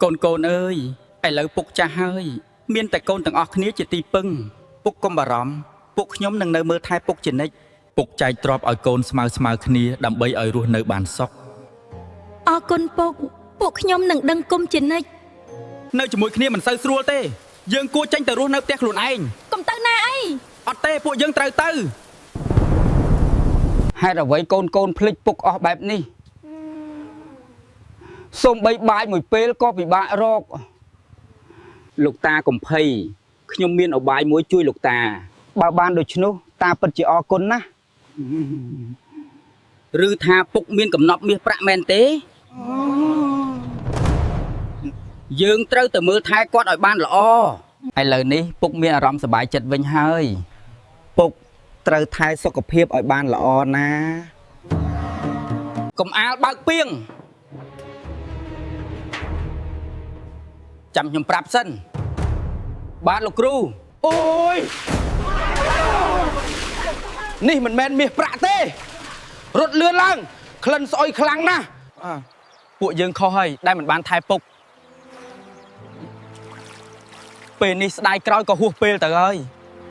កូនអើយឥឡូវពុកចាស់ហើយមានតែកូនទាំងអស់គ្នាជាទីពឹងពុកកុំបារម្ភពុកខ្ញុំនឹងនៅមើលថែពុកជានិច្ចពុកចែកទ្រព្យឲ្យកូនស្មើគ្នាដើម្បីឲ្យរស់នៅបានសុខអរគុណពុកពួកខ្ញុំនឹងដឹងគុំជានិច្ចនៅជាមួយគ្នាមិនសូវស្រួលទេយើងគួរចេញទៅរស់នៅផ្ទះខ្លួនឯងកុំទៅណាអីអត់ទេពួកយើងត្រូវទៅហេតុអ្វីកូនភ្លេចពុកអស់បែបនេះសូម្បីបាយមួយពេលក៏ពិបាករកលោកតាកំភៃខ្ញុំមានអបាយមួយជួយលោកតាបើបានដូច្នោះតាពិតជាអរគុណណាស់ឬថាពុកមានកំណប់មាសប្រាក់មែនទេយើងត្រូវទៅមើលថែគាត់ឲ្យបានល្អឥឡូវនេះពុកមានអារម្មណ៍សប្បាយចិត្តវិញហើយពុកត្រូវថែសុខភាពឲ្យបានល្អណាកុំអាលបើកពីងចាំខ្ញុំប្រាប់សិនបាទលោកគ្រូអូយនេះមិនមែនមាសប្រាក់ទេរត់លឿនឡើងក្លិនស្អុយខ្លាំងណាស់ពួកយើងខុសហើយដែលមិនបានថែពុកពេលនេះស្ដាយក្រោយក៏ហួសពេលទៅហើយ